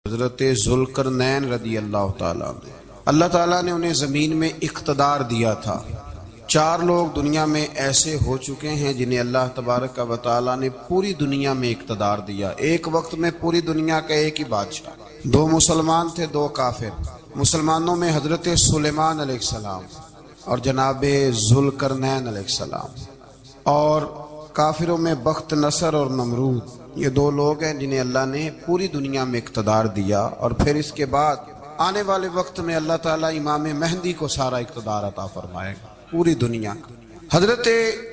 حضرت ذوالقرنین رضی اللہ تعالیٰ عنہ، اللہ تعالیٰ نے انہیں زمین میں اقتدار دیا تھا۔ 4 لوگ دنیا میں ایسے ہو چکے ہیں جنہیں اللہ تبارک و تعالیٰ نے پوری دنیا میں اقتدار دیا، ایک وقت میں پوری دنیا کا ایک ہی بادشاہ۔ 2 مسلمان تھے، 2 کافر۔ مسلمانوں میں حضرت سلیمان علیہ السلام اور جناب ذوالقرنین علیہ السلام، اور کافروں میں بخت نصر اور نمرود۔ یہ 2 لوگ ہیں جنہیں اللہ نے پوری دنیا میں اقتدار دیا، اور پھر اس کے بعد آنے والے وقت میں اللہ تعالیٰ امام مہدی کو سارا اقتدار عطا فرمائے گا پوری دنیا کا۔ حضرت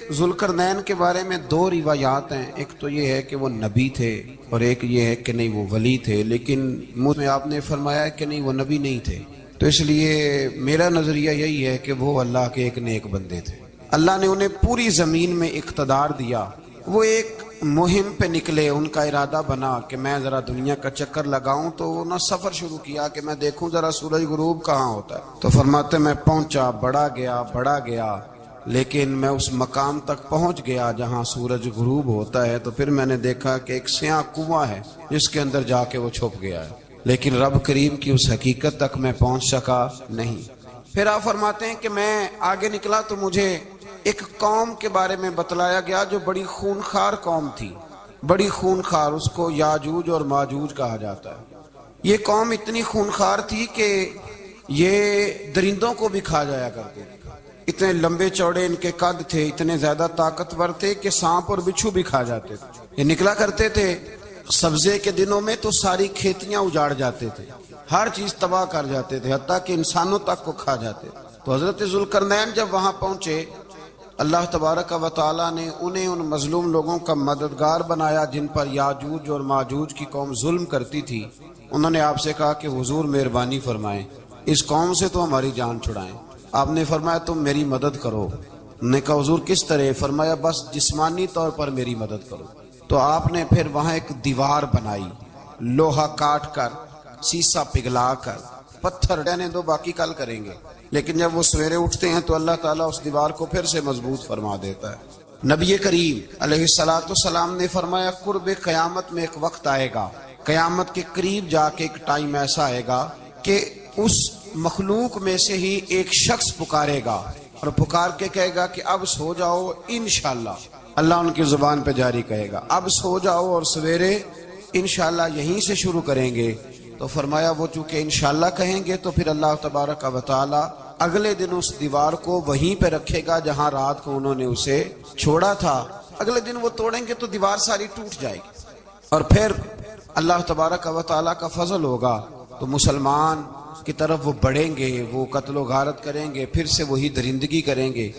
ذوالقرنین کے بارے میں 2 روایات ہیں، ایک تو یہ ہے کہ وہ نبی تھے اور ایک یہ ہے کہ نہیں وہ ولی تھے، لیکن منہ میں آپ نے فرمایا کہ نہیں وہ نبی نہیں تھے، تو اس لیے میرا نظریہ یہی ہے کہ وہ اللہ کے ایک نیک بندے تھے۔ اللہ نے انہیں پوری زمین میں اقتدار دیا۔ وہ ایک مہم پہ نکلے، ان کا ارادہ بنا کہ میں ذرا دنیا کا چکر لگاؤں، تو انہوں نے سفر شروع کیا کہ میں دیکھوں ذرا سورج غروب کہاں ہوتا ہے۔ تو فرماتے میں پہنچا، بڑا گیا، لیکن میں اس مقام تک پہنچ گیا جہاں سورج غروب ہوتا ہے، تو پھر میں نے دیکھا کہ ایک سیاہ کنواں ہے جس کے اندر جا کے وہ چھپ گیا ہے، لیکن رب کریم کی اس حقیقت تک میں پہنچ سکا نہیں۔ پھر آپ فرماتے ہیں کہ میں آگے نکلا تو مجھے ایک قوم کے بارے میں بتلایا گیا جو بڑی خونخوار قوم تھی، بڑی خونخوار، اس کو یاجوج اور ماجوج کہا جاتا ہے۔ یہ قوم اتنی خونخوار تھی کہ یہ درندوں کو بھی کھا جایا کرتے تھے، اتنے لمبے چوڑے ان کے قد تھے، اتنے زیادہ طاقتور تھے کہ سانپ اور بچھو بھی کھا جاتے تھے۔ یہ نکلا کرتے تھے سبزے کے دنوں میں تو ساری کھیتیاں اجاڑ جاتے تھے، ہر چیز تباہ کر جاتے تھے، حتیٰ کہ انسانوں تک کو کھا جاتے تھے۔ تو حضرت ذوالقرنین جب وہاں پہنچے، اللہ تبارک و تعالیٰ نے انہیں ان مظلوم لوگوں کا مددگار بنایا جن پر یاجوج اور ماجوج کی قوم ظلم کرتی تھی۔ انہوں نے آپ سے کہا کہ حضور مہربانی فرمائیں، اس قوم سے تو ہماری جان چھڑائیں۔ آپ نے فرمایا تم میری مدد کرو۔ انہوں نے کہا حضور کس طرح؟ فرمایا بس جسمانی طور پر میری مدد کرو۔ تو آپ نے پھر وہاں ایک دیوار بنائی، لوہا کاٹ کر، سیسا پگھلا کر، پتھر رہنے دو باقی کل کریں گے، لیکن جب وہ سویرے اٹھتے ہیں تو اللہ تعالیٰ اس دیوار کو پھر سے مضبوط فرما دیتا ہے۔ نبی کریم علیہ السلام نے فرمایا قرب قیامت میں ایک وقت آئے گا، قیامت کے قریب جا کے ایک ٹائم ایسا آئے گا کہ اس مخلوق میں سے ہی ایک شخص پکارے گا اور پکار کے کہے گا کہ اب سو جاؤ انشاءاللہ۔ اللہ ان کی زبان پہ جاری کہے گا اب سو جاؤ اور سویرے انشاءاللہ یہیں سے شروع کریں گے۔ تو فرمایا وہ چونکہ انشاءاللہ کہیں گے تو پھر اللہ تبارک و تعالی اگلے دن اس دیوار کو وہیں پہ رکھے گا جہاں رات کو انہوں نے اسے چھوڑا تھا۔ اگلے دن وہ توڑیں گے تو دیوار ساری ٹوٹ جائے گی، اور پھر اللہ تبارک و تعالی کا فضل ہوگا تو مسلمان کی طرف وہ بڑھیں گے، وہ قتل و غارت کریں گے، پھر سے وہی درندگی کریں گے۔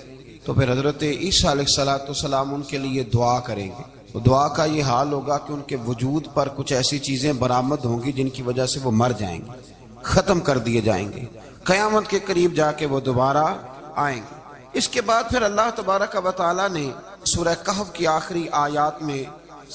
تو پھر حضرت عیسیٰ علیہ السلام ان کے لیے دعا کریں گے۔ تو دعا کا یہ حال ہوگا کہ ان کے وجود پر کچھ ایسی چیزیں برآمد ہوں گی جن کی وجہ سے وہ مر جائیں گے، ختم کر دیے جائیں گے۔ قیامت کے قریب جا کے وہ دوبارہ آئیں گے۔ اس کے بعد پھر اللہ تبارک و تعالی نے سورہ کہف کی آخری آیات میں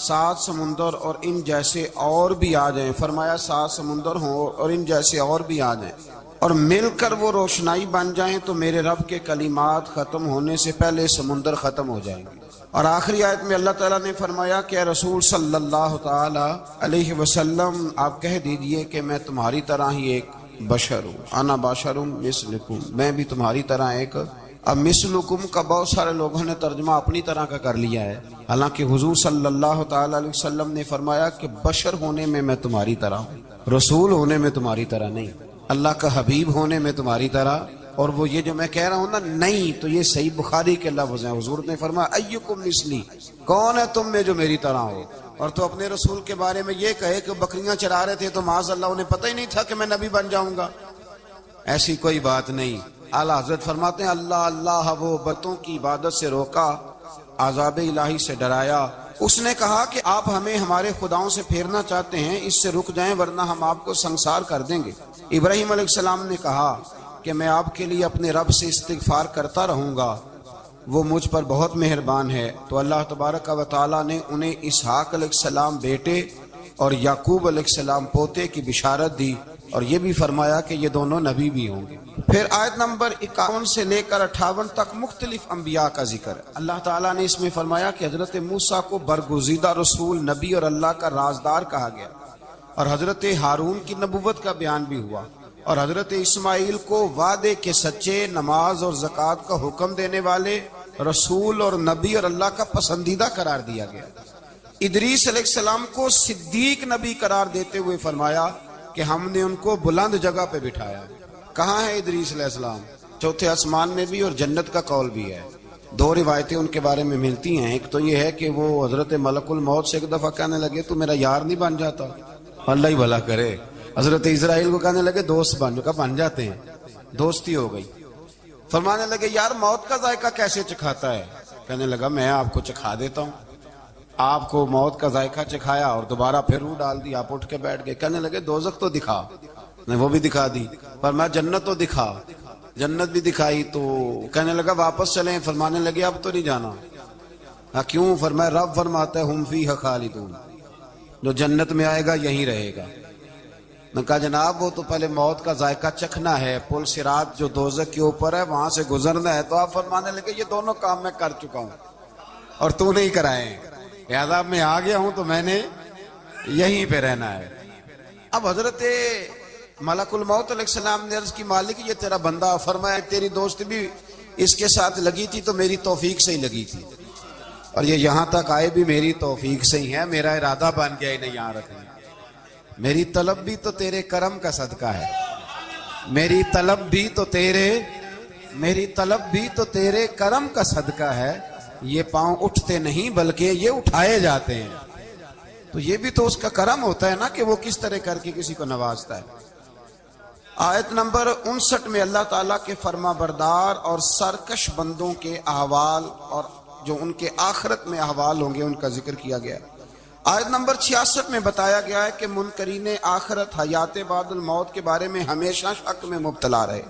7 سمندر اور ان جیسے اور بھی آ جائیں، فرمایا 7 سمندر ہوں اور ان جیسے اور بھی آ جائیں اور مل کر وہ روشنائی بن جائیں تو میرے رب کے کلمات ختم ہونے سے پہلے سمندر ختم ہو جائیں گے۔ اور آخری آیت میں اللہ تعالیٰ نے فرمایا کہ اے رسول صلی اللہ تعالی علیہ وسلم آپ کہہ دیجئے کہ میں تمہاری طرح ہی ایک بشر ہوں، انا بشر مثلکم، میں بھی تمہاری طرح ایک۔ اب مثلکم کا بہت سارے لوگوں نے ترجمہ اپنی طرح کا کر لیا ہے، حالانکہ حضور صلی اللہ تعالی علیہ وسلم نے فرمایا کہ بشر ہونے میں تمہاری طرح ہوں، رسول ہونے میں تمہاری طرح نہیں، اللہ کا حبیب ہونے میں تمہاری طرح۔ اور وہ یہ جو میں کہہ رہا ہوں نا نہیں، تو یہ صحیح بخاری کے لفظ ہیں۔ حضور نے فرمایا ایکم مثلی، کون ہے تم میں جو میری طرح ہو؟ اور تو اپنے رسول کے بارے میں یہ کہے کہ بکریاں چرا رہے تھے تو معاذ اللہ انہیں پتہ ہی نہیں تھا کہ میں نبی بن جاؤں گا، ایسی کوئی بات نہیں۔ اعلیٰ حضرت فرماتے ہیں اللہ اللہ وہ بتوں کی عبادت سے روکا، عذاب الہی سے ڈرایا۔ اس نے کہا کہ آپ ہمیں ہمارے خداؤں سے پھیرنا چاہتے ہیں، اس سے رک جائیں ورنہ ہم آپ کو سنسار کر دیں گے۔ ابراہیم علیہ السلام نے کہا کہ میں آپ کے لیے اپنے رب سے استغفار کرتا رہوں گا، وہ مجھ پر بہت مہربان ہے۔ تو اللہ تبارک و تعالیٰ نے انہیں اسحاق علیہ السلام بیٹے اور یعقوب علیہ السلام پوتے کی بشارت دی، اور یہ بھی فرمایا کہ یہ دونوں نبی بھی ہوں گے۔ پھر آیت نمبر 51 سے لے کر 58 تک مختلف انبیاء کا ذکر ہے۔ اللہ تعالیٰ نے اس میں فرمایا کہ حضرت موسیٰ کو برگزیدہ رسول، نبی اور اللہ کا رازدار کہا گیا۔ اور حضرت ہارون کی نبوت کا بیان بھی ہوا، اور حضرت اسماعیل کو وعدے کے سچے، نماز اور زکوٰۃ کا حکم دینے والے رسول اور نبی اور اللہ کا پسندیدہ قرار دیا گیا۔ ادریس علیہ السلام کو صدیق نبی قرار دیتے ہوئے فرمایا کہ ہم نے ان کو بلند جگہ پہ بٹھایا۔ کہاں ہے ادریس علیہ السلام؟ چوتھے آسمان میں بھی، اور جنت کا قول بھی ہے۔ دو روایتیں ان کے بارے میں ملتی ہیں، ایک تو یہ ہے کہ وہ حضرت ملک الموت سے ایک دفعہ کہنے لگے تو میرا یار نہیں بن جاتا؟ اللہ ہی بھلا کرے۔ حضرت اسرائیل کو کہنے لگے دوست بن جاتے ہیں، دوستی ہو گئی۔ فرمانے لگے یار موت کا ذائقہ کیسے چکھاتا ہے؟ کہنے لگا میں آپ کو چکھا دیتا ہوں۔ آپ کو موت کا ذائقہ چکھایا اور دوبارہ پھر روح ڈال دی، آپ اٹھ کے بیٹھ گئے۔ کہنے لگے دوزخ تو دکھا، نے وہ بھی دکھا دی۔ فرمایا جنت تو دکھا، جنت بھی دکھائی۔ تو کہنے لگا واپس چلیں، فرمانے لگے اب تو نہیں جانا۔ کیوں؟ فرمایا رب فرماتا ہے ہم فیہا خالدون، جو جنت میں آئے گا یہیں رہے گا۔ میں کہا جناب وہ تو پہلے موت کا ذائقہ چکھنا ہے، پل صراط جو دوزخ کے اوپر ہے وہاں سے گزرنا ہے۔ تو آپ فرمانے لگے یہ دونوں کام میں کر چکا ہوں اور تو نہیں کرائے، لہذا میں آ گیا ہوں تو میں نے یہیں پہ رہنا ہے۔ اب حضرت ملک الموت علیہ السلام نے عرض کی مالک یہ تیرا بندہ، فرمایا تیری دوست بھی اس کے ساتھ لگی تھی تو میری توفیق سے ہی لگی تھی، اور یہ یہاں تک آئے بھی میری توفیق سے ہی ہے، میرا ارادہ بن گیا انہیں یہاں رکھنے۔ میری طلب بھی تو تیرے کرم کا صدقہ ہے، میری طلب بھی تو تیرے کرم کا صدقہ ہے۔ یہ پاؤں اٹھتے نہیں بلکہ یہ اٹھائے جاتے ہیں، تو یہ بھی تو اس کا کرم ہوتا ہے نا کہ وہ کس طرح کر کے کسی کو نوازتا ہے۔ آیت نمبر 59 میں اللہ تعالیٰ کے فرما بردار اور سرکش بندوں کے احوال اور جو ان کے آخرت میں احوال ہوں گے ان کا ذکر کیا گیا۔ آیت نمبر 66 میں بتایا گیا ہے کہ منکرین آخرت حیات بعد الموت کے بارے میں ہمیشہ شک میں مبتلا رہے۔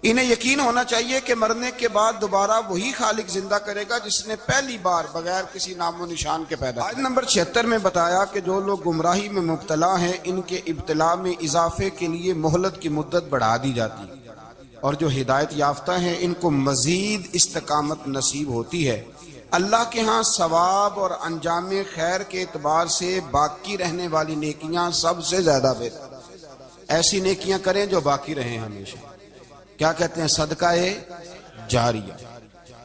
انہیں یقین ہونا چاہیے کہ مرنے کے بعد دوبارہ وہی خالق زندہ کرے گا جس نے پہلی بار بغیر کسی نام و نشان کے پیدا کیا۔ آیت نمبر 76 میں بتایا کہ جو لوگ گمراہی میں مبتلا ہیں ان کے ابتلا میں اضافے کے لیے مہلت کی مدت بڑھا دی جاتی، اور جو ہدایت یافتہ ہیں ان کو مزید استقامت نصیب ہوتی ہے۔ اللہ کے ہاں ثواب اور انجام خیر کے اعتبار سے باقی رہنے والی نیکیاں سب سے زیادہ بہتر۔ ایسی نیکیاں کریں جو باقی رہیں ہمیشہ، کیا کہتے ہیں؟ صدقہ جاریہ۔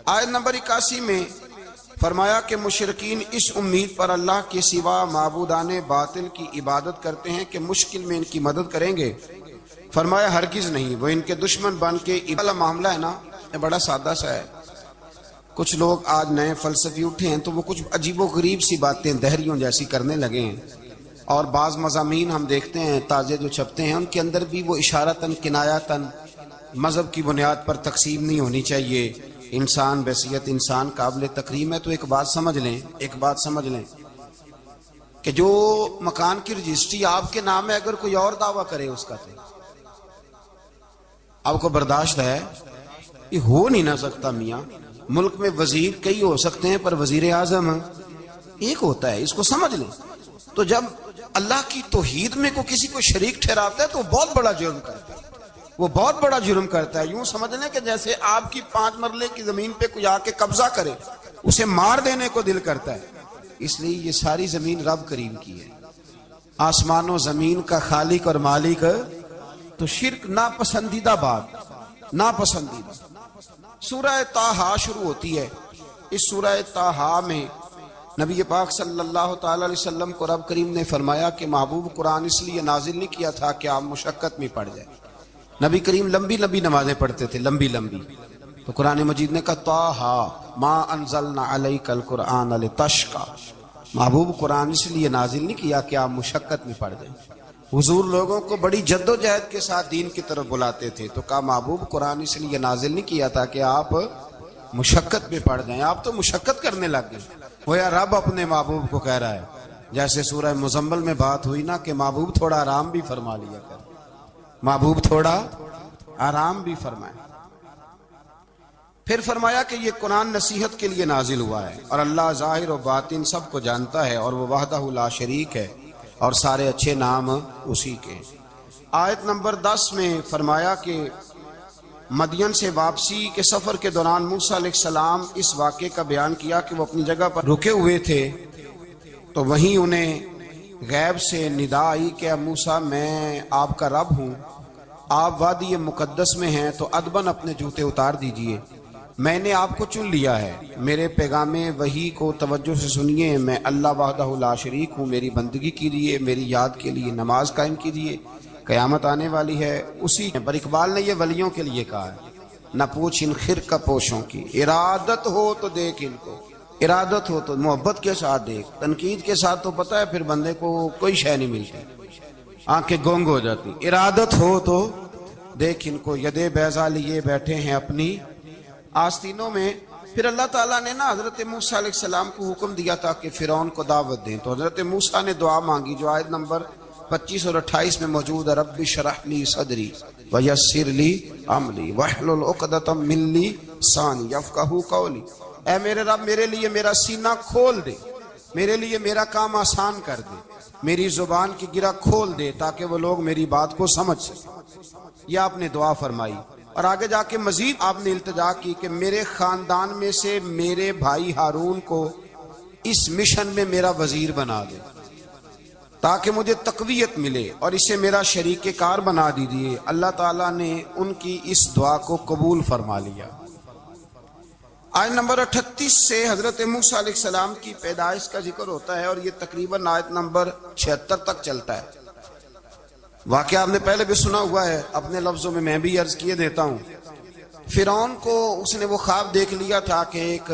آیت نمبر 81 میں فرمایا کہ مشرکین اس امید پر اللہ کے سوا معبودان باطل کی عبادت کرتے ہیں کہ مشکل میں ان کی مدد کریں گے۔ فرمایا ہرگز نہیں، وہ ان کے دشمن بن کے معاملہ ہے نا، یہ بڑا سادہ سا ہے۔ کچھ لوگ آج نئے فلسفی اٹھے ہیں تو وہ کچھ عجیب و غریب سی باتیں دہریوں جیسی کرنے لگے ہیں، اور بعض مضامین ہم دیکھتے ہیں تازے جو چھپتے ہیں ان کے اندر بھی وہ اشارتاً کنایاتاً مذہب کی بنیاد پر تقسیم نہیں ہونی چاہیے، انسان بحیثیت انسان قابل تکریم ہے۔ تو ایک بات سمجھ لیں کہ جو مکان کی رجسٹری آپ کے نام ہے اگر کوئی اور دعویٰ کرے اس کا تو آپ کو برداشت ہے؟ یہ ہو نہیں نہ سکتا میاں۔ ملک میں وزیر کئی ہو سکتے ہیں پر وزیر اعظم ایک ہوتا ہے، اس کو سمجھ لیں۔ تو جب اللہ کی توحید میں کوئی کسی کو شریک ٹھہراتا ہے تو بہت بڑا جرم کرتا ہے، وہ بہت بڑا جرم کرتا ہے۔ یوں سمجھ لیں کہ جیسے آپ کی 5 مرلے کی زمین پہ کوئی آ کے قبضہ کرے، اسے مار دینے کو دل کرتا ہے۔ اس لیے یہ ساری زمین رب کریم کی ہے، آسمان و زمین کا خالق اور مالک۔ تو شرک ناپسندیدہ بات، ناپسندیدہ۔ سورہ طٰہٰ شروع ہوتی ہے۔ اس سورہ طٰہٰ میں نبی پاک صلی اللہ تعالی علیہ وسلم کو رب کریم نے فرمایا کہ محبوب قرآن اس لیے نازل نہیں کیا تھا کہ آپ مشقت میں پڑ جائیں۔ نبی کریم لمبی لمبی نمازیں پڑھتے تھے، لمبی لمبی، تو قرآن مجید نے کہا طٰہٰ ما انزلنا علیک القرآن لتشقیٰ، محبوب قرآن اس لیے نازل نہیں کیا کہ آپ مشقت میں پڑ جائیں۔ حضور لوگوں کو بڑی جد و جہد کے ساتھ دین کی طرف بلاتے تھے، تو کہا محبوب قرآن اس لیے نازل نہیں کیا تھا کہ آپ مشقت میں پڑ جائیں۔ آپ تو مشقت کرنے لگ گئے۔ گویا رب اپنے محبوب کو کہہ رہا ہے، جیسے سورہ مزمل میں بات ہوئی نا کہ محبوب تھوڑا آرام بھی فرما لیا کر، محبوب تھوڑا آرام بھی فرمائے۔ پھر فرمایا کہ یہ قرآن نصیحت کے لیے نازل ہوا ہے، اور اللہ ظاہر و باطن سب کو جانتا ہے، اور وہ وحدہ لا شریک ہے، اور سارے اچھے نام اسی کے۔ آیت نمبر 10 میں فرمایا کہ مدین سے واپسی کے سفر کے دوران موسیٰ علیہ السلام اس واقعے کا بیان کیا کہ وہ اپنی جگہ پر رکے ہوئے تھے، تو وہیں انہیں غیب سے ندا آئی کہ موسیٰ میں آپ کا رب ہوں، آپ وادی مقدس میں ہیں تو ادباً اپنے جوتے اتار دیجئے، میں نے آپ کو چن لیا ہے، میرے پیغام وحی کو توجہ سے سنیے، میں اللہ وحدہ لا شریک ہوں، میری بندگی کیجیے، میری یاد کے لیے نماز قائم کیجیے، قیامت آنے والی ہے اسی پر اقبال نے یہ ولیوں کے لیے کہا ہے، نہ پوچھ ان خرقہ پوشوں کی، ارادت ہو تو دیکھ ان کو، ارادت ہو تو محبت کے ساتھ دیکھ، تنقید کے ساتھ تو پتہ ہے پھر بندے کو کوئی شے نہیں ملتی، آنکھیں گونگ ہو جاتی، ارادت ہو تو دیکھ ان کو، یدے بیضا لیے بیٹھے ہیں اپنی آستینوں میں۔ پھر اللہ تعالیٰ نے نا حضرت موسیٰ علیہ السلام کو حکم دیا تھا کہ فرعون کو دعوت دیں، تو حضرت موسیٰ نے دعا مانگی جو آیت نمبر 25 اور 28 میں موجود ہے، رب اشرح لی صدری ویسر لی امری واحلل عقدۃ من لسانی یفقہوا قولی، اے میرے رب میرے لیے میرا سینہ کھول دے، میرے لیے میرا کام آسان کر دے، میری زبان کی گرہ کھول دے تاکہ وہ لوگ میری بات کو سمجھ سکیں۔ یہ آپ نے دعا فرمائی، اور آگے جا کے مزید آپ نے التجا کی کہ میرے خاندان میں سے میرے بھائی ہارون کو اس مشن میں میرا وزیر بنا دے تاکہ مجھے تقویت ملے، اور اسے میرا شریک کار بنا دیجیے۔ اللہ تعالیٰ نے ان کی اس دعا کو قبول فرما لیا۔ آیت نمبر 38 سے حضرت موسیٰ علیہ السلام کی پیدائش کا ذکر ہوتا ہے، اور یہ تقریباً آیت نمبر 76 تک چلتا ہے۔ واقعہ آپ نے پہلے بھی سنا ہوا ہے، اپنے لفظوں میں میں بھی عرض کیے دیتا ہوں۔ فرعون کو اس نے وہ خواب دیکھ لیا تھا کہ ایک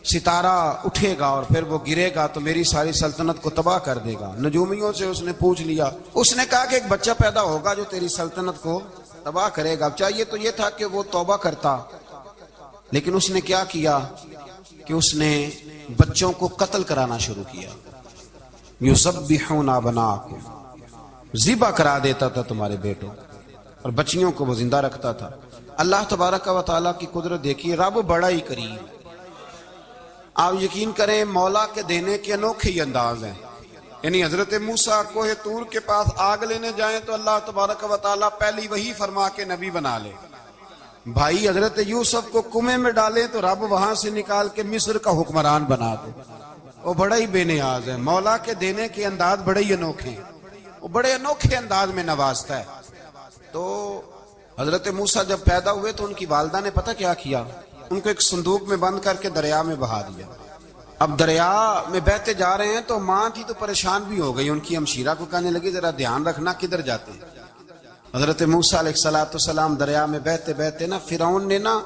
ستارہ اٹھے گا اور پھر وہ گرے گا تو میری ساری سلطنت کو تباہ کر دے گا۔ نجومیوں سے اس نے پوچھ لیا، اس نے کہا کہ ایک بچہ پیدا ہوگا جو تیری سلطنت کو تباہ کرے گا۔ چاہیے تو یہ تھا کہ وہ توبہ کرتا، لیکن اس نے کیا کیا کہ اس نے بچوں کو قتل کرانا شروع کیا۔ یذبحون ابناءکم، ذبح کرا دیتا تھا تمہارے بیٹوں، اور بچیوں کو وہ زندہ رکھتا تھا۔ اللہ تبارک و تعالیٰ کی قدرت دیکھیے، رب بڑا ہی کریم۔ آپ یقین کریں مولا کے دینے کے انوکھے ہی انداز ہیں، یعنی حضرت موسیٰ کوہ طور کے پاس آگ لینے جائیں تو اللہ تبارک و تعالیٰ پہلی وہی فرما کے نبی بنا لے، بھائی حضرت یوسف کو کنویں میں ڈالے تو رب وہاں سے نکال کے مصر کا حکمران بنا دے۔ وہ بڑا ہی بے نیاز ہے، مولا کے دینے کے انداز بڑے ہی انوکھے ہیں، وہ بڑے انوکھے انداز میں نوازتا ہے۔ تو حضرت موسیٰ جب پیدا ہوئے تو ان کی والدہ نے پتہ کیا کیا، ان کو ایک صندوق میں بند کر کے دریا میں بہا دیا۔ اب دریا میں بہتے جا رہے ہیں تو ماں تھی تو پریشان بھی ہو گئی، ان کی ہمشیرہ کو کہنے لگی ذرا دھیان رکھنا کدھر جاتے ہیں۔ حضرت موسیٰ علیہ السلام دریا میں بہتے بہتے نا فرعون نے نا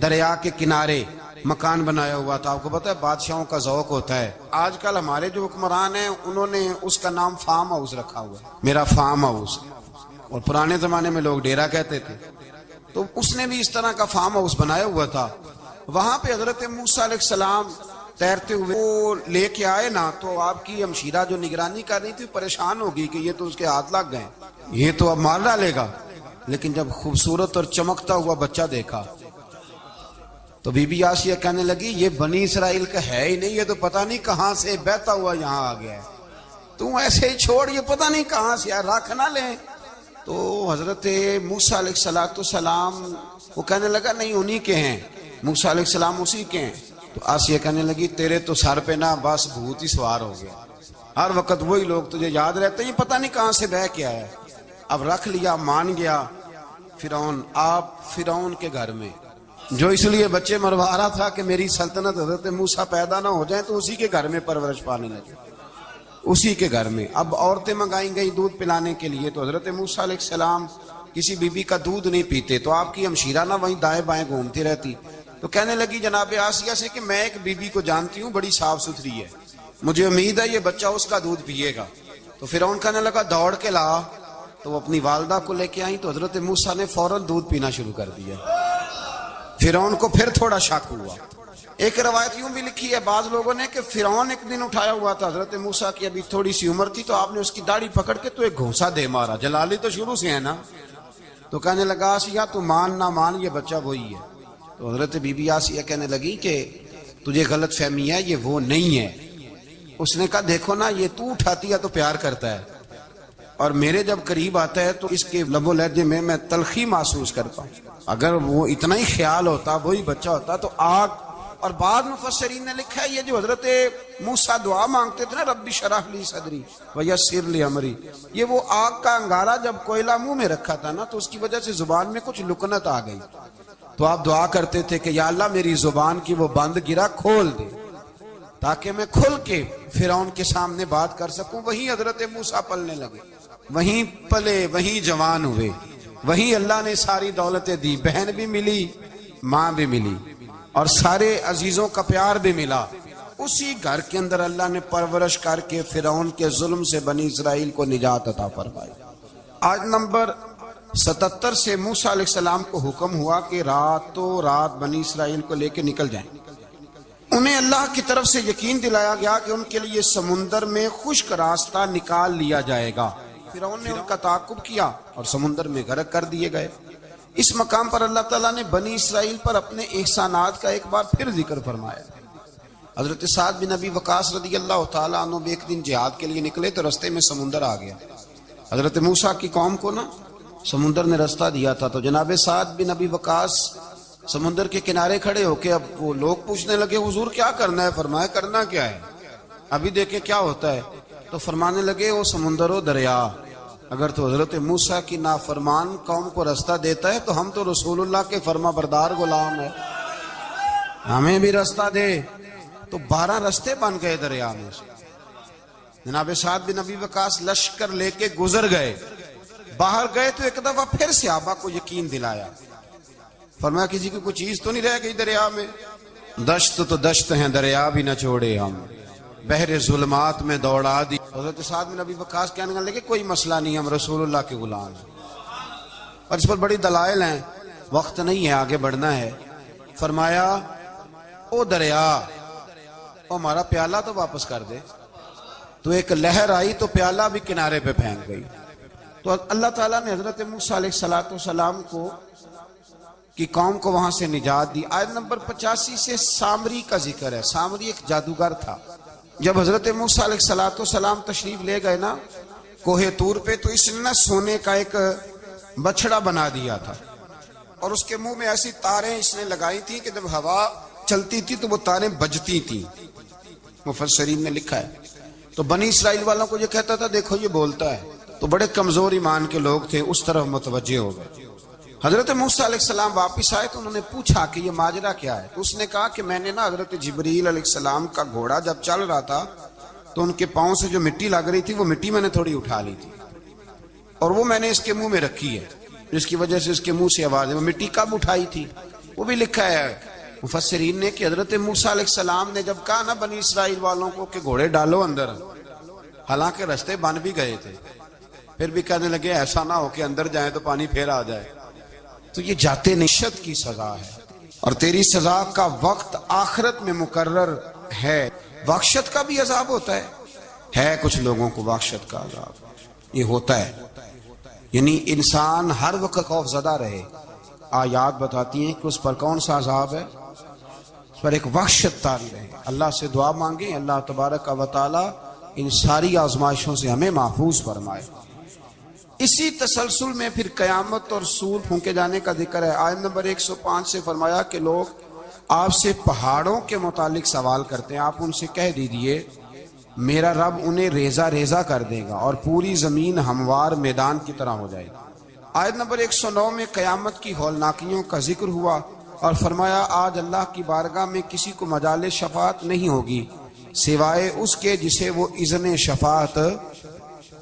دریا کے کنارے مکان بنایا ہوا تھا۔ آپ کو پتہ ہے بادشاہوں کا ذوق ہوتا ہے، آج کل ہمارے جو حکمران ہیں انہوں نے اس کا نام فارم ہاؤس رکھا ہوا ہے، میرا فارم ہاؤس، اور پرانے زمانے میں لوگ ڈیرا کہتے تھے، تو اس نے بھی اس طرح کا فارم ہاؤس بنایا ہوا تھا۔ وہاں پہ حضرت موسیٰ علیہ السلام تیرتے ہوئے وہ لے کے آئے نا، تو آپ کی ہمشیرہ جو نگرانی کر رہی تھی پریشان ہو گئی کہ یہ تو اس کے ہاتھ لگ گئے، یہ تو اب مار ڈالے گا۔ لیکن جب خوبصورت اور چمکتا ہوا بچہ دیکھا تو بی بی آسیہ کہنے لگی یہ بنی اسرائیل کا ہے ہی نہیں، یہ تو پتہ نہیں کہاں سے بہتا ہوا یہاں آ گیا ہے، تو ایسے ہی چھوڑ، یہ پتہ نہیں کہاں سے رکھ نہ لیں۔ تو حضرت موسیٰ علیہ السلام وہ کہنے لگا نہیں انہی کے ہیں، موسیٰ علیہ السلام اسی کے ہیں۔ تو آسیہ کہنے لگی تیرے تو سر پہ نا بس بھوت ہی سوار ہو گیا، ہر وقت وہی لوگ تجھے یاد رہتے ہیں، یہ پتہ نہیں کہاں سے بہ کے آیا۔ اب رکھ لیا، مان گیا فرعون۔ آپ فرعون کے گھر میں جو اس لیے بچے مروا رہا تھا کہ میری سلطنت حضرت موسیٰ پیدا نہ ہو جائیں، تو اسی کے گھر میں پرورش پانے لگے، اسی کے گھر میں۔ اب عورتیں منگائی گئی دودھ پلانے کے لیے، تو حضرت موسیٰ علیہ السلام کسی بی بی کا دودھ نہیں پیتے، تو آپ کی ہمشیرہ نہ وہیں دائیں بائیں گھومتی رہتی، تو کہنے لگی جناب آسیہ سے کہ میں ایک بی بی کو جانتی ہوں بڑی صاف ستھری ہے، مجھے امید ہے یہ بچہ اس کا دودھ پیے گا۔ تو فرعون کہنے لگا دوڑ کے لا، تو وہ اپنی والدہ کو لے کے آئیں، تو حضرت موسیٰ نے فوراً دودھ پینا شروع کر دیا۔ فرعون کو پھر تھوڑا شک ہوا۔ ایک روایت یوں بھی لکھی ہے بعض لوگوں نے کہ فرعون ایک دن اٹھایا ہوا تھا حضرت موسیٰ کی ابھی تھوڑی سی عمر تھی، تو آپ نے اس کی داڑھی پکڑ کے تو ایک گھونسا دے مارا، جلالی تو شروع سے ہے نا، تو کہنے لگا آسیہ تو مان نہ مان یہ بچہ وہی ہے۔ تو حضرت بی بی آسیہ کہنے لگی کہ تجھے غلط فہمی ہے، یہ وہ نہیں ہے۔ اس نے کہا دیکھو نا یہ تو اٹھاتی ہے تو پیار کرتا ہے، اور میرے جب قریب آتا ہے تو اس کے لب و لہجے میں تلخی محسوس کرتا ہوں، اگر وہ اتنا ہی خیال ہوتا وہی بچہ ہوتا تو آگ اور بعض مفسرین نے لکھا ہے یہ جو حضرت موسیٰ دعا مانگتے تھے نا، ربی شرح لی صدری ویسر لی امری، یہ وہ آگ کا انگارہ جب کوئلہ منہ میں رکھا تھا نا تو اس کی وجہ سے زبان میں کچھ لکنت آ گئی، تو آپ دعا کرتے تھے کہ یا اللہ میری زبان کی وہ بند گرا کھول دے تاکہ میں کھل کے فرعون کے سامنے بات کر سکوں۔ وہیں حضرت موسیٰ پلنے لگے، وہیں پلے، وہیں جوان ہوئے، وہیں اللہ نے ساری دولتیں دی، بہن بھی ملی، ماں بھی ملی، اور سارے عزیزوں کا پیار بھی ملا۔ اسی گھر کے اندر اللہ نے پرورش کر کے فرعون کے ظلم سے بنی اسرائیل کو نجات عطا فرمائی۔ آج نمبر 77 سے موسیٰ علیہ السلام کو حکم ہوا کہ راتوں رات بنی اسرائیل کو لے کے نکل جائیں۔ انہیں اللہ کی طرف سے یقین دلایا گیا کہ ان کے لیے سمندر میں خشک راستہ نکال لیا جائے گا۔ فرعون نے ان کا تعاقب کیا اور سمندر میں غرق کر دیے گئے۔ اس مقام پر اللہ تعالیٰ نے بنی اسرائیل پر اپنے احسانات کا ایک بار پھر ذکر فرمایا۔ حضرت سعد بن ابی وقاص رضی اللہ تعالیٰ عنہ بھی ایک دن جہاد کے لیے نکلے تو رستے میں سمندر آ گیا۔ حضرت موسیٰ کی قوم کو نا سمندر نے رستہ دیا تھا، تو جناب سعد بن ابی وقاص سمندر کے کنارے کھڑے ہو کے اب وہ لوگ پوچھنے لگے حضور کیا کرنا ہے؟ فرمایا کرنا کیا ہے، ابھی دیکھیں کیا ہوتا ہے۔ تو فرمانے لگے وہ سمندر و دریا، اگر تو حضرت موسیٰ کی نافرمان قوم کو رستہ دیتا ہے تو ہم تو رسول اللہ کے فرما بردار غلام ہیں، ہمیں بھی رستہ دے۔ تو 12 رستے بن گئے دریا میں سے۔ جناب سعد بن ابی وقاص لشکر لے کے گزر گئے، باہر گئے تو ایک دفعہ پھر صحابہ کو یقین دلایا، فرمایا کسی کی کوئی چیز تو نہیں رہ گئی دریا میں؟ دشت تو دشت ہیں دریا بھی نہ چھوڑے ہم، بحر ظلمات میں دوڑا دی۔ حضرت سعد بن ابی وقاص کہنے لگے کوئی مسئلہ نہیں، ہم رسول اللہ کے غلام ہیں، اور اس پر بڑی دلائل ہیں، وقت نہیں ہے آگے بڑھنا ہے۔ فرمایا او دریا، او ہمارا پیالہ تو واپس کر دے۔ تو ایک لہر آئی تو پیالہ بھی کنارے پہ پھینک گئی۔ تو اللہ تعالیٰ نے حضرت موسیٰ علیہ السلام کو کی قوم کو وہاں سے نجات دی۔ آیت نمبر 85 سے سامری کا ذکر ہے۔ سامری ایک جادوگر تھا۔ جب حضرت موسیٰ علیہ السلام تشریف لے گئے نا کوہ طور پہ، تو اس نے نا سونے کا ایک بچڑا بنا دیا تھا، اور اس کے منہ میں ایسی تاریں اس نے لگائی تھی کہ جب ہوا چلتی تھی تو وہ تاریں بجتی تھی، مفسرین نے لکھا ہے۔ تو بنی اسرائیل والوں کو یہ کہتا تھا دیکھو یہ بولتا ہے، تو بڑے کمزور ایمان کے لوگ تھے، اس طرف متوجہ ہو گئے۔ حضرت موسیٰ علیہ السلام واپس آئے تو انہوں نے پوچھا کہ یہ ماجرا کیا ہے؟ تو اس نے کہا کہ میں نے نا حضرت جبریل علیہ السلام کا گھوڑا جب چل رہا تھا تو ان کے پاؤں سے جو مٹی لگ رہی تھی وہ مٹی میں نے تھوڑی اٹھا لی تھی، اور وہ میں نے اس کے منہ میں رکھی ہے، جس کی وجہ سے اس کے منہ سے آواز ہے۔ وہ مٹی کب اٹھائی تھی وہ بھی لکھا ہے مفسرین نے کہ حضرت موسیٰ علیہ السلام نے جب کہا نا بنی اسرائیل والوں کو کہ گھوڑے ڈالو اندر، حالانکہ رستے بن بھی گئے تھے، پھر بھی کہنے لگے ایسا نہ ہو کہ اندر جائیں تو پانی پھر آ جائے۔ تو یہ جاتے نشت کی سزا ہے، اور تیری سزا کا وقت آخرت میں مقرر ہے۔ بخشت کا بھی عذاب ہوتا ہے کچھ لوگوں کو بخشت کا عذاب یہ ہوتا ہے، یعنی انسان ہر وقت خوف زدہ رہے۔ آیات بتاتی ہیں کہ اس پر کون سا عذاب ہے، اس پر ایک وحشت طاری رہے۔ اللہ سے دعا مانگیں اللہ تبارک و تعالی ان ساری آزمائشوں سے ہمیں محفوظ فرمائے۔ اسی تسلسل میں پھر قیامت اور سور پھونکے جانے کا ذکر ہے۔ آیت نمبر 105 سے فرمایا کہ لوگ آپ سے پہاڑوں کے متعلق سوال کرتے ہیں، آپ ان سے کہہ دیجئے میرا رب انہیں ریزہ ریزہ کر دے گا اور پوری زمین ہموار میدان کی طرح ہو جائے گی۔ آیت نمبر 109 میں قیامت کی ہولناکیوں کا ذکر ہوا اور فرمایا آج اللہ کی بارگاہ میں کسی کو مجال شفاعت نہیں ہوگی سوائے اس کے جسے وہ اذن شفاعت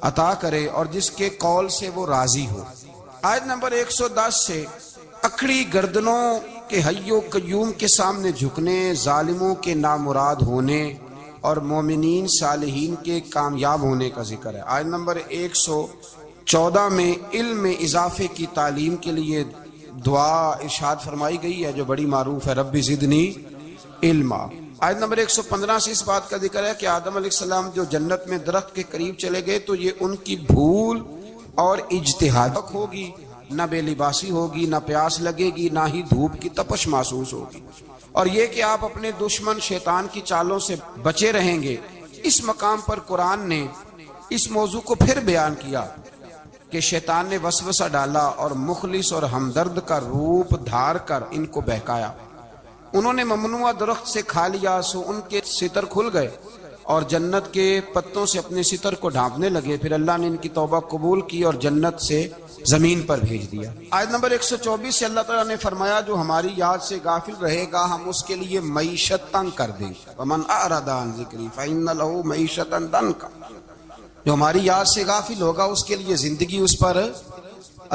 عطا کرے اور جس کے قول سے وہ راضی ہو۔ آیت نمبر 110 سے اکڑی گردنوں کے حی و قیوم کے سامنے جھکنے، ظالموں کے نامراد ہونے اور مومنین صالحین کے کامیاب ہونے کا ذکر ہے۔ آیت نمبر 114 میں علم میں اضافے کی تعلیم کے لیے دعا ارشاد فرمائی گئی ہے جو بڑی معروف ہے، رب زدنی علما۔ آیت نمبر 115 سے اس بات کا ذکر ہے کہ آدم علیہ السلام جو جنت میں درخت کے قریب چلے گئے تو یہ ان کی بھول اور اجتہاد ہوگی، نہ بے لباسی ہوگی، نہ پیاس لگے گی، نہ ہی دھوپ کی تپش محسوس ہوگی، اور یہ کہ آپ اپنے دشمن شیطان کی چالوں سے بچے رہیں گے۔ اس مقام پر قرآن نے اس موضوع کو پھر بیان کیا کہ شیطان نے وسوسہ ڈالا اور مخلص اور ہمدرد کا روپ دھار کر ان کو بہکایا۔ انہوں نے ممنوع درخت سے کھا لیا سو ان کے ستر کھل گئے اور جنت کے پتوں سے اپنے ستر کو ڈھانپنے لگے. پھر اللہ نے ان کی توبہ قبول کی اور جنت سے زمین پر بھیج دیا. آیت نمبر 124 سے اللہ تعالیٰ نے فرمایا جو ہماری یاد سے غافل رہے گا ہم اس کے لیے معیشت تنگ کر دیں گے. وَمَنْ أَعْرَضَ عَنْ ذِكْرِي فَإِنَّ لَهُ مَعِيشَةً ضَنْكًا. جو ہماری یاد سے غافل ہوگا اس کے لیے زندگی اس پر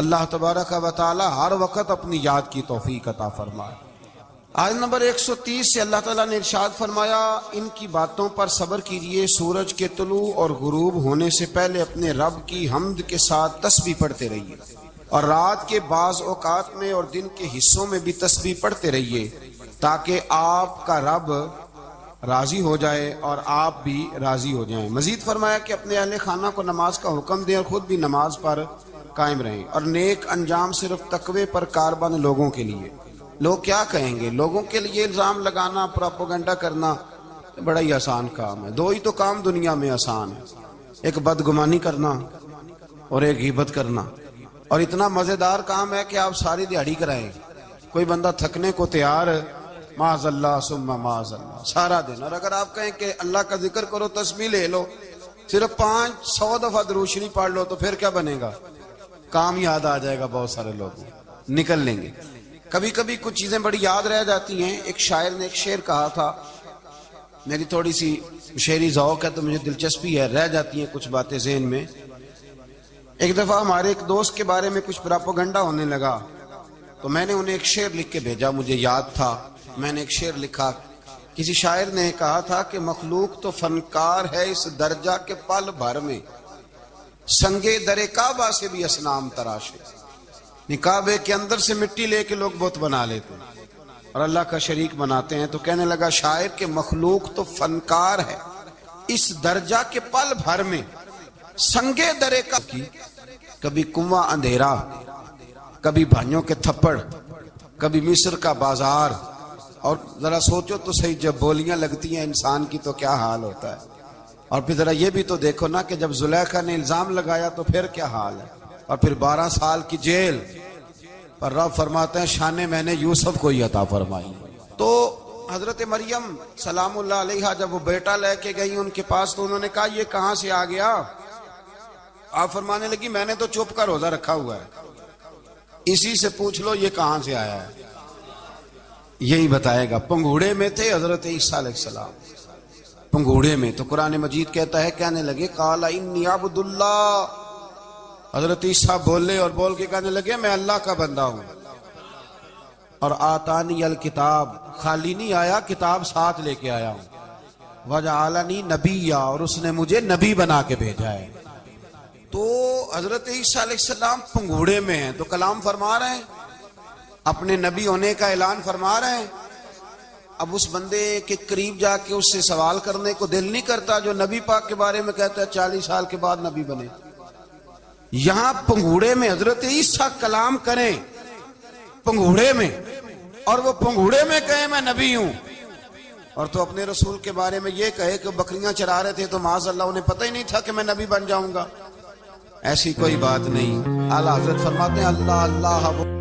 اللہ تبارک و تعالی ہر وقت اپنی یاد کی توفیق عطا فرمائے. آیت نمبر 130 سے اللہ تعالیٰ نے ارشاد فرمایا ان کی باتوں پر صبر کیجئے. سورج کے طلوع اور غروب ہونے سے پہلے اپنے رب کی حمد کے ساتھ تسبیح پڑھتے رہیے اور رات کے بعض اوقات میں اور دن کے حصوں میں بھی تسبیح پڑھتے رہیے تاکہ آپ کا رب راضی ہو جائے اور آپ بھی راضی ہو جائیں. مزید فرمایا کہ اپنے اہل خانہ کو نماز کا حکم دیں اور خود بھی نماز پر قائم رہیں اور نیک انجام صرف تقوی پر کاربند لوگوں کے لیے. لوگ کیا کہیں گے؟ لوگوں کے لیے الزام لگانا، پروپیگنڈا کرنا بڑا ہی آسان کام ہے. دو ہی تو کام دنیا میں آسان ہے، ایک بدگمانی کرنا اور ایک غیبت کرنا. اور اتنا مزیدار کام ہے کہ آپ ساری دیہڑی کرائیں. کوئی بندہ تھکنے کو تیار ہے، معاذ اللہ ثم معاذ اللہ سارا دن. اور اگر آپ کہیں کہ اللہ کا ذکر کرو، تسبیح لے لو، صرف 500 دفعہ درود شریف پڑھ لو، تو پھر کیا بنے گا؟ کام یاد آ جائے گا. بہت سارے لوگ نکل لیں گے. کبھی کبھی کچھ چیزیں بڑی یاد رہ جاتی ہیں. ایک شاعر نے ایک شعر کہا تھا، میری تھوڑی سی شعری ذوق ہے تو مجھے دلچسپی ہے، رہ جاتی ہیں کچھ باتیں ذہن میں. ایک دفعہ ہمارے ایک دوست کے بارے میں کچھ پراپوگنڈا ہونے لگا تو میں نے انہیں ایک شعر لکھ کے بھیجا. مجھے یاد تھا، میں نے ایک شعر لکھا. کسی شاعر نے کہا تھا کہ مخلوق تو فنکار ہے اس درجہ کے پل بھر میں، سنگے در کعبہ سے بھی اصنام تراشے. کعبے کے اندر سے مٹی لے کے لوگ بت بنا لیتے ہیں اور اللہ کا شریک بناتے ہیں. تو کہنے لگا شاعر کہ مخلوق تو فنکار ہے اس درجہ کے پل بھر میں، سنگے درے کا کی کبھی کنواں اندھیرا، کبھی بھائیوں کے تھپڑ، کبھی مصر کا بازار. اور ذرا سوچو تو صحیح، جب بولیاں لگتی ہیں انسان کی تو کیا حال ہوتا ہے. اور پھر ذرا یہ بھی تو دیکھو نا کہ جب زلیخا نے الزام لگایا تو پھر کیا حال ہے. اور پھر 12 سال کی جیل پر رب فرماتے ہیں شان میں نے یوسف کو ہی عطا فرمائی. تو حضرت مریم سلام اللہ علیہا جب وہ بیٹا لے کے گئی ان کے پاس تو انہوں نے کہا یہ کہاں سے آ گیا؟ آپ فرمانے لگی میں نے تو چپ کر روزہ رکھا ہوا ہے، اسی سے پوچھ لو یہ کہاں سے آیا ہے، یہی بتائے گا. پنگوڑے میں تھے حضرت عیسیٰ علیہ السلام، پنگوڑے میں. تو قرآن مجید کہتا ہے کہنے لگے قال انی عبد اللہ. حضرت عیسیٰ بولے اور بول کے کہنے لگے میں اللہ کا بندہ ہوں. اور آتانی الکتاب، خالی نہیں آیا، کتاب ساتھ لے کے آیا ہوں. وجعلنی نبیا، اور اس نے مجھے نبی بنا کے بھیجا ہے. تو حضرت عیسیٰ علیہ السلام پنگوڑے میں ہیں تو کلام فرما رہے ہیں، اپنے نبی ہونے کا اعلان فرما رہے ہیں. اب اس بندے کے قریب جا کے اس سے سوال کرنے کو دل نہیں کرتا جو نبی پاک کے بارے میں کہتا ہے 40 سال کے بعد نبی بنے. یہاں پنگوڑے میں حضرت عیسیٰ کلام کریں پنگوڑے میں، اور وہ پنگوڑے میں کہے میں نبی ہوں. اور تو اپنے رسول کے بارے میں یہ کہے کہ بکریاں چرا رہے تھے تو معاذ اللہ انہیں پتہ ہی نہیں تھا کہ میں نبی بن جاؤں گا. ایسی کوئی بات نہیں. اعلیٰ حضرت فرماتے ہیں اللہ اللہ